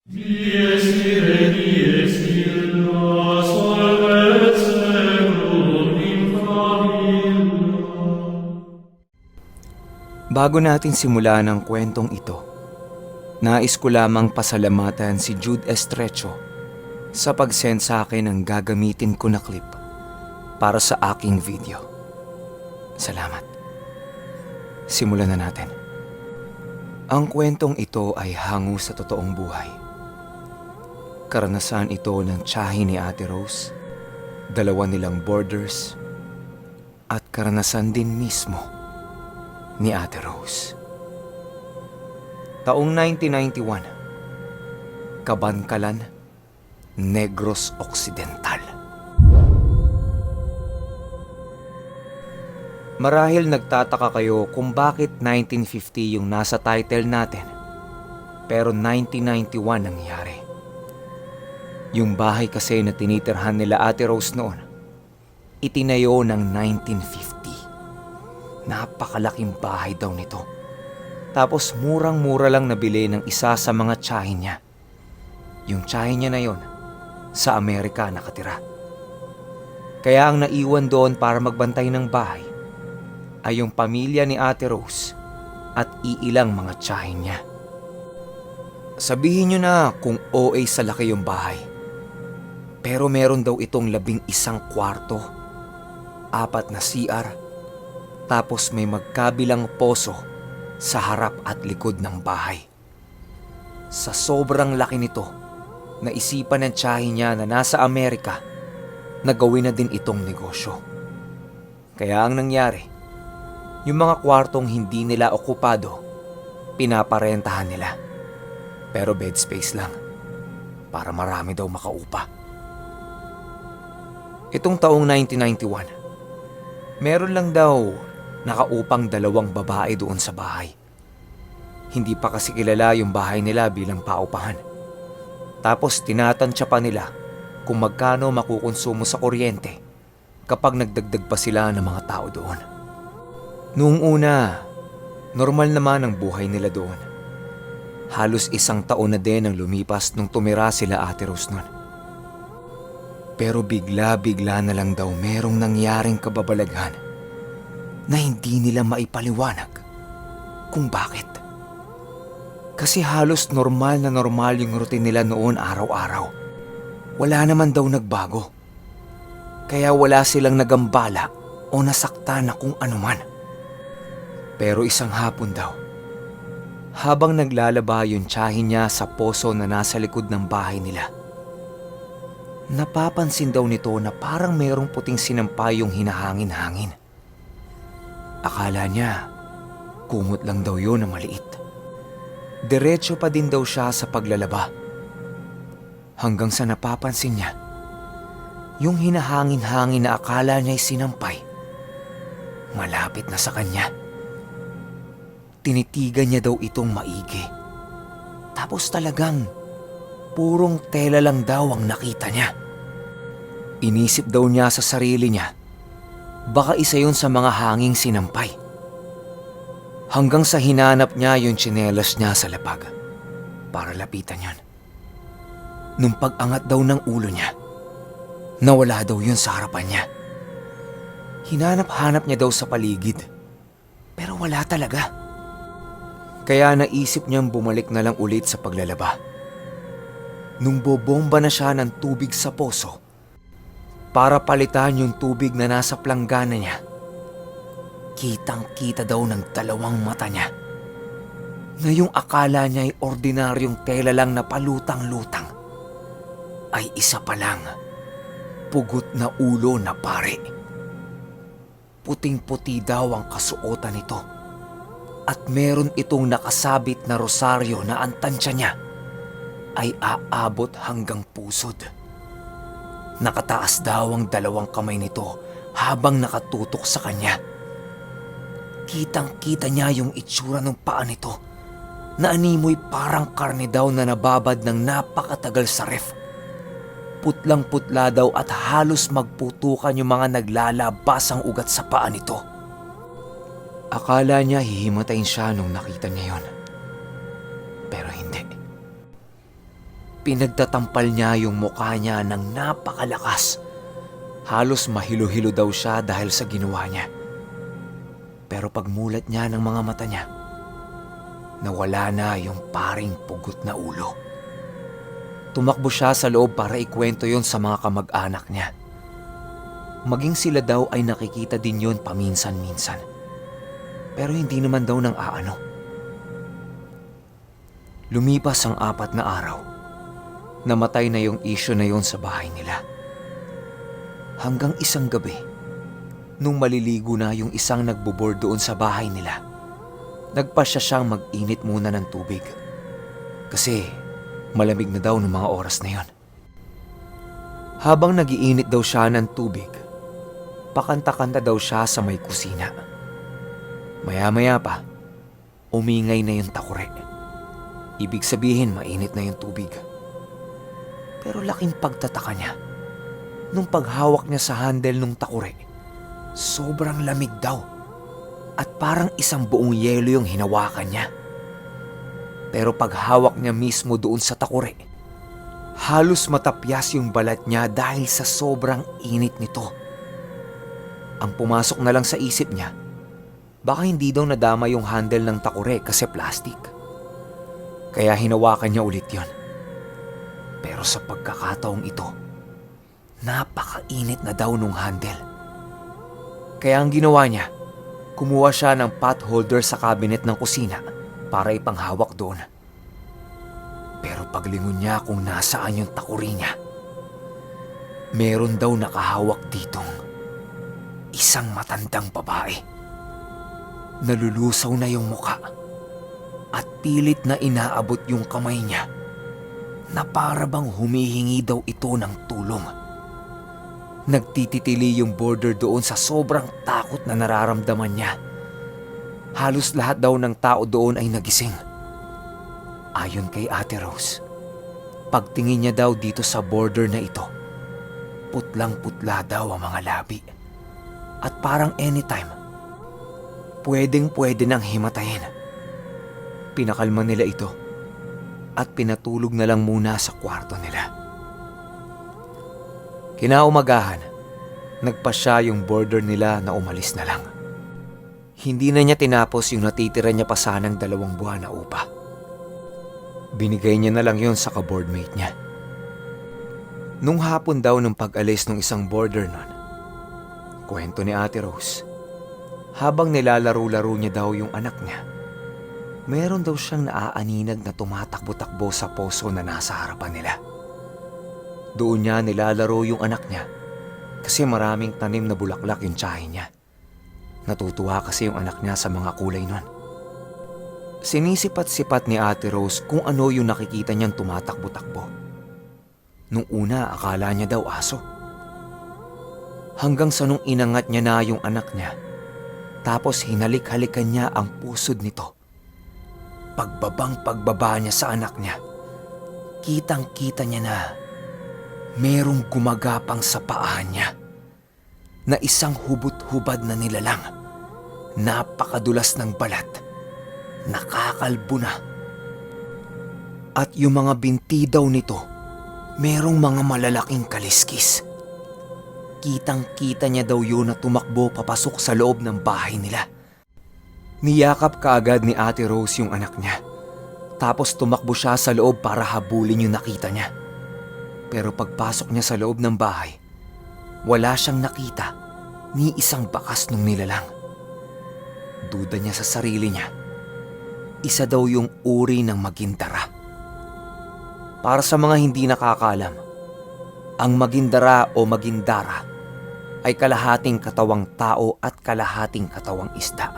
Dies ire, dies illa, solvet seculum in favilla. Bago natin simulan ang kwentong ito, nais ko lamang pasalamatan si Jude Estrecho sa pag-send sa akin ng gagamitin ko na clip para sa aking video. Salamat. Simulan na natin. Ang kwentong ito ay hango sa totoong buhay. Karanasan ito ng tiyahin ni Ate Rose, dalawa nilang boarders, at karanasan din mismo ni Ate Rose. Taong 1991, Kabankalan, Negros Occidental. Marahil nagtataka kayo kung bakit 1950 yung nasa title natin, pero 1991 nangyari. Yung bahay kasi na tinitirhan nila Ate Rose noon, itinayo ng 1950. Napakalaking bahay daw nito. Tapos murang-mura lang nabili ng isa sa mga tiyahin niya. Yung tiyahin niya na yon, sa Amerika nakatira. Kaya ang naiwan doon para magbantay ng bahay ay yung pamilya ni Ate Rose at iilang mga tiyahin niya. Sabihin niyo na kung OA sa laki yung bahay. Pero meron daw itong 11 kwarto, 4 na CR, tapos may magkabilang poso sa harap at likod ng bahay. Sa sobrang laki nito, naisipan ng tiyahin niya na nasa Amerika na gawin na din itong negosyo. Kaya ang nangyari, yung mga kwartong hindi nila okupado, pinaparentahan nila. Pero bed space lang, para marami daw makaupa. Itong taong 1991, meron lang daw nakaupang 2 babae doon sa bahay. Hindi pa kasi kilala yung bahay nila bilang paupahan. Tapos tinatansya pa nila kung magkano makukonsumo sa kuryente kapag nagdagdag pa sila ng mga tao doon. Noong una, normal naman ang buhay nila doon. Halos 1 taon na din ang lumipas nung tumira sila Ate Rose nun. Pero bigla-bigla na lang daw merong nangyaring kababalaghan na hindi nila maipaliwanag kung bakit. Kasi halos normal na normal yung routine nila noon araw-araw. Wala naman daw nagbago. Kaya wala silang nagambala o nasakta na kung anuman. Pero isang hapon daw, habang naglalaba yung tiyahin niya sa poso na nasa likod ng bahay nila, napapansin daw nito na parang mayroong puting sinampay yung hinahangin-hangin. Akala niya, kumot lang daw yun na maliit. Diretso pa din daw siya sa paglalaba. Hanggang sa napapansin niya, yung hinahangin-hangin na akala niya'y sinampay, malapit na sa kanya. Tinitigan niya daw itong maigi. Tapos talagang purong tela lang daw ang nakita niya. Inisip daw niya sa sarili niya, baka isa yun sa mga hanging sinampay. Hanggang sa hinanap niya yung tsinelas niya sa lapag para lapitan yun. Nung pag-angat daw ng ulo niya, nawala daw yun sa harapan niya. Hinanap-hanap niya daw sa paligid, pero wala talaga. Kaya naisip niyang bumalik na lang ulit sa paglalaba. Nung bobomba na siya ng tubig sa poso para palitan yung tubig na nasa planggana niya, kitang-kita daw ng 2 mata niya na yung akala niya ay ordinaryong tela lang na palutang-lutang ay isa pa lang pugot na ulo na pare. Puting-puti daw ang kasuotan nito. At meron itong nakasabit na rosaryo na ang tansya niya ay aabot hanggang pusod. Nakataas daw ang 2 kamay nito habang nakatutok sa kanya. Kitang-kita niya yung itsura ng paa nito na animoy parang karne daw na nababad ng napakatagal sa ref. Putlang-putla daw at halos magputukan yung mga naglalabasang ugat sa paa nito. Akala niya hihimatayin siya nung nakita niya yon. Pero hindi. Pinagtatampal niya yung mukha niya ng napakalakas. Halos mahilo-hilo daw siya dahil sa ginawa niya. Pero pagmulat niya ng mga mata niya, nawala na yung paring pugot na ulo. Tumakbo siya sa loob para ikwento yon sa mga kamag-anak niya. Maging sila daw ay nakikita din yon paminsan-minsan. Pero hindi naman daw nang aano. Lumipas ang 4 na araw. Namatay na yung isyo na yon sa bahay nila. Hanggang isang gabi, nung maliligo na yung isang nagbubor doon sa bahay nila, nagpasya siyang mag-init muna ng tubig. Kasi malamig na daw ng mga oras na yon. Habang nagiinit daw siya ng tubig, pakanta-kanta daw siya sa may kusina. Maya-maya pa, umingay na yung takure. Ibig sabihin mainit na yung tubig. Pero laking pagtataka niya, nung paghawak niya sa handle ng takure, sobrang lamig daw at parang isang buong yelo yung hinawakan niya. Pero paghawak niya mismo doon sa takure, halos matapyas yung balat niya dahil sa sobrang init nito. Ang pumasok na lang sa isip niya, baka hindi daw nadama yung handle ng takure kasi plastic. Kaya hinawakan niya ulit yon. Pero sa pagkakataong ito, napakainit na daw nung handle. Kaya ang ginawa niya, kumuha siya ng pot holder sa cabinet ng kusina para ipanghawak doon. Pero paglingon niya kung nasaan yung takuri niya, meron daw nakahawak ditong isang matandang babae. Nalulusaw na yung muka at pilit na inaabot yung kamay niya na para bang humihingi daw ito ng tulong. Nagtititili yung border doon sa sobrang takot na nararamdaman niya. Halos lahat daw ng tao doon ay nagising. Ayon kay Ate Rose, pagtingin niya daw dito sa border na ito, putlang-putla daw ang mga labi. At parang anytime, pwedeng-pwede nang himatayin. Pinakalma nila ito at pinatulog na lang muna sa kwarto nila. Kinaumagahan, nagpasya yung border nila na umalis na lang. Hindi na niya tinapos yung natitira niya pa sanang 2 buwan na upa. Binigay niya na lang yon sa ka-boardmate niya. Nung hapon daw ng pag-alis ng isang border nun, kwento ni Ate Rose, habang nilalaro-laro niya daw yung anak niya, meron daw siyang naaaninag na tumatakbo-takbo sa poso na nasa harapan nila. Doon niya nilalaro yung anak niya kasi maraming tanim na bulaklak yung tiyahin niya. Natutuwa kasi yung anak niya sa mga kulay nun. Sinisipat-sipat ni Ate Rose kung ano yung nakikita niyang tumatakbo-takbo. Nung una, akala niya daw aso. Hanggang sa nung inangat niya na yung anak niya, tapos hinalik-halikan niya ang pusod nito. Pagbaba niya sa anak niya, kitang-kita niya na merong gumagapang sa paa niya na isang hubot-hubad na nilalang. Napakadulas ng balat, nakakalbo na. At yung mga binti daw nito, merong mga malalaking kaliskis. Kitang-kita niya daw yun na tumakbo papasok sa loob ng bahay nila. Niyakap kaagad ni Ate Rose yung anak niya. Tapos tumakbo siya sa loob para habulin yung nakita niya. Pero pagpasok niya sa loob ng bahay, wala siyang nakita ni isang bakas nung nilalang. Duda niya sa sarili niya. Isa daw yung uri ng magindara. Para sa mga hindi nakakaalam, ang magindara o magindara ay kalahating katawang tao at kalahating katawang isda.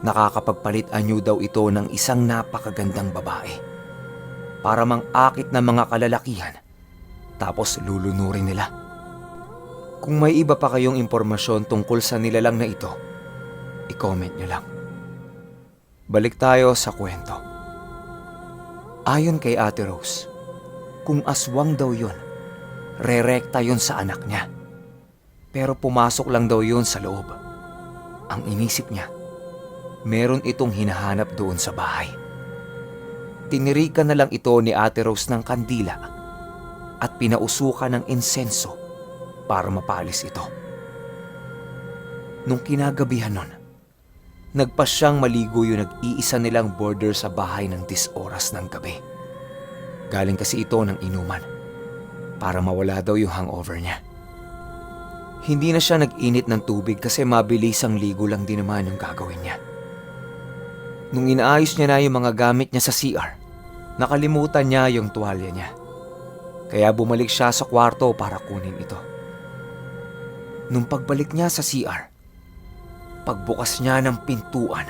Nakakapagpalit-anyo daw ito ng isang napakagandang babae para mang-akit ng mga kalalakihan tapos lulunurin nila. Kung may iba pa kayong impormasyon tungkol sa nilalang na ito, i-comment nyo lang. Balik tayo sa kwento. Ayon kay Ate Rose, kung aswang daw yun, rerekta yun sa anak niya. Pero pumasok lang daw yun sa loob. Ang inisip niya, meron itong hinahanap doon sa bahay. tinirikan na lang ito ni Ate Rose ng kandila at pinausukan ng insenso para mapalis ito. Nung kinagabihan nun, nagpasyang maligo yung nag-iisa nilang boarder sa bahay ng 10 oras ng gabi. Galing kasi ito ng inuman para mawala daw yung hangover niya. Hindi na siya nag-init ng tubig kasi mabilisang ligo lang din naman yung gagawin niya. Nung inaayos niya na yung mga gamit niya sa CR, nakalimutan niya yung tuwalya niya. Kaya bumalik siya sa kwarto para kunin ito. Nung pagbalik niya sa CR, pagbukas niya ng pintuan,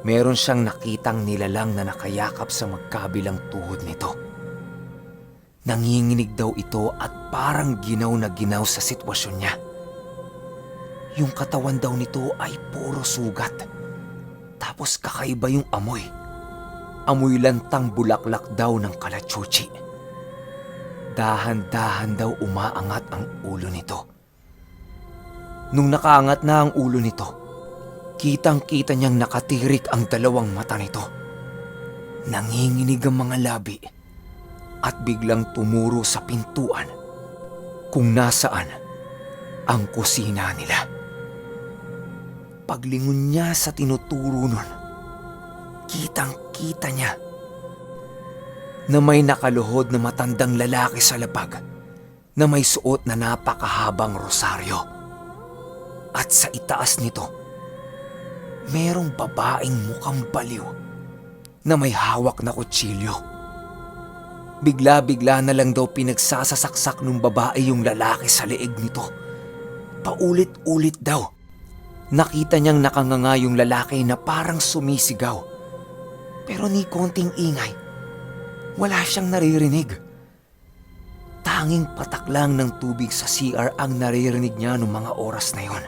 meron siyang nakitang nilalang na nakayakap sa magkabilang tuhod nito. Nanginginig daw ito at parang ginaw na ginaw sa sitwasyon niya. Yung katawan daw nito ay puro sugat. Tapos kakaiba yung amoy. Amoy lantang bulaklak daw ng kalachuchi. Dahan-dahan daw umaangat ang ulo nito. Nung nakaangat na ang ulo nito, kitang-kita niyang nakatirik ang dalawang mata nito. Nanginginig ang mga labi at biglang tumuro sa pintuan kung nasaan ang kusina nila. Paglingon niya sa tinuturo nun, kitang-kita niya na may nakaluhod na matandang lalaki sa lapag na may suot na napakahabang rosaryo. At sa itaas nito, merong babaeng mukhang baliw na may hawak na kutsilyo. Bigla-bigla na lang daw pinagsasasaksak ng babae yung lalaki sa leeg nito. Paulit-ulit daw. Nakita niyang nakanganga yung lalaki na parang sumisigaw. Pero ni konting ingay, wala siyang naririnig. Tanging patak lang ng tubig sa CR ang naririnig niya noong mga oras na yon.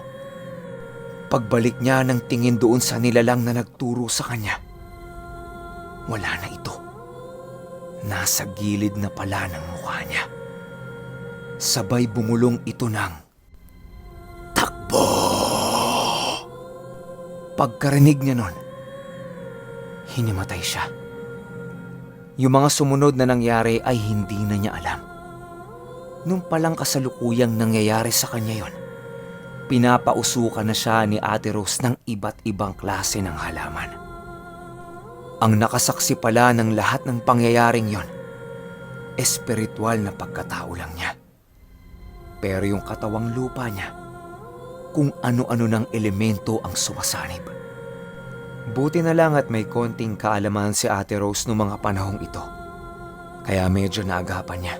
Pagbalik niya ng tingin doon sa nilalang na nagturo sa kanya, wala na ito. Nasa gilid na pala ng mukha niya. Sabay bumulong ito ng takbo! Pagkarinig niya nun, hinimatay siya. Yung mga sumunod na nangyari ay hindi na niya alam. Nung palang kasalukuyang nangyayari sa kanya yon, pinapausukan na siya ni Ate Rose ng iba't ibang klase ng halaman. Ang nakasaksi pala ng lahat ng pangyayaring yon, espiritual na pagkatao lang niya. Pero yung katawang lupa niya, kung ano-ano ng elemento ang sumasanib. Buti na lang at may konting kaalaman si Ate Rose noong mga panahong ito, kaya medyo naagapan niya.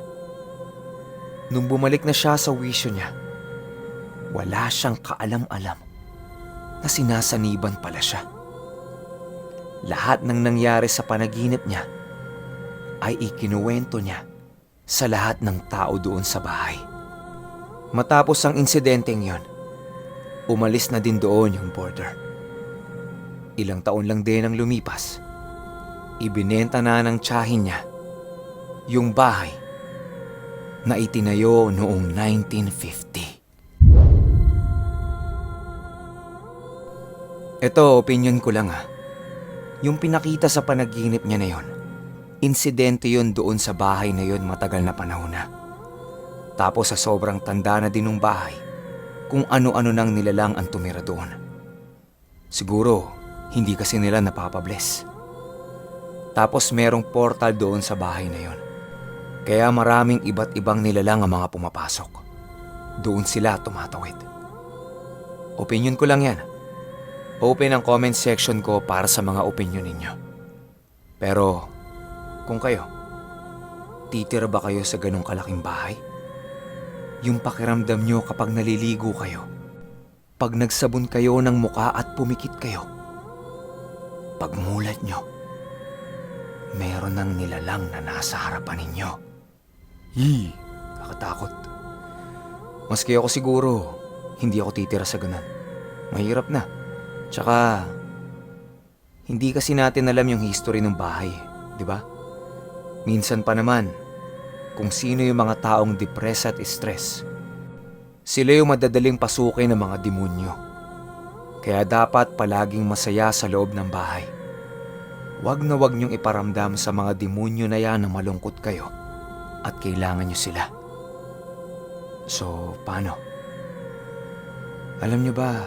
Nung bumalik na siya sa wisyo niya, wala siyang kaalam-alam na sinasaniban pala siya. Lahat ng nangyari sa panaginip niya ay ikinuwento niya sa lahat ng tao doon sa bahay. Matapos ang insidenteng yon, umalis na din doon yung boarder. Ilang taon lang din ang lumipas, ibinenta na ng tiyahin niya yung bahay na itinayo noong 1950. Ito, opinion ko lang ha. Yung pinakita sa panaginip niya na yon, insidente yon doon sa bahay na yon matagal na panahon na. Tapos sa sobrang tanda na din ng bahay, kung ano-ano nang nilalang ang tumira doon. Siguro, hindi kasi nila napapabless. Tapos merong portal doon sa bahay na yon. Kaya maraming iba't ibang nilalang ang mga pumapasok. Doon sila tumatawid. Opinion ko lang yan. Open ang comment section ko para sa mga opinion ninyo. Pero, kung kayo, titira ba kayo sa ganong kalaking bahay? Yung pakiramdam nyo kapag naliligo kayo, pag nagsabon kayo ng muka at pumikit kayo, pagmulat nyo, meron ng nilalang na nasa harapan ninyo. Nakatakot. Maski ako siguro, hindi ako titira sa ganon. Mahirap na. Tsaka, hindi kasi natin alam yung history ng bahay, di ba? Minsan pa naman, kung sino yung mga taong depressed at stress, sila yung madadaling pasukin ng mga demonyo. Kaya dapat palaging masaya sa loob ng bahay. wag na wag niyong iparamdam sa mga demonyo na yan na malungkot kayo at kailangan niyo sila. So, paano? Alam niyo ba?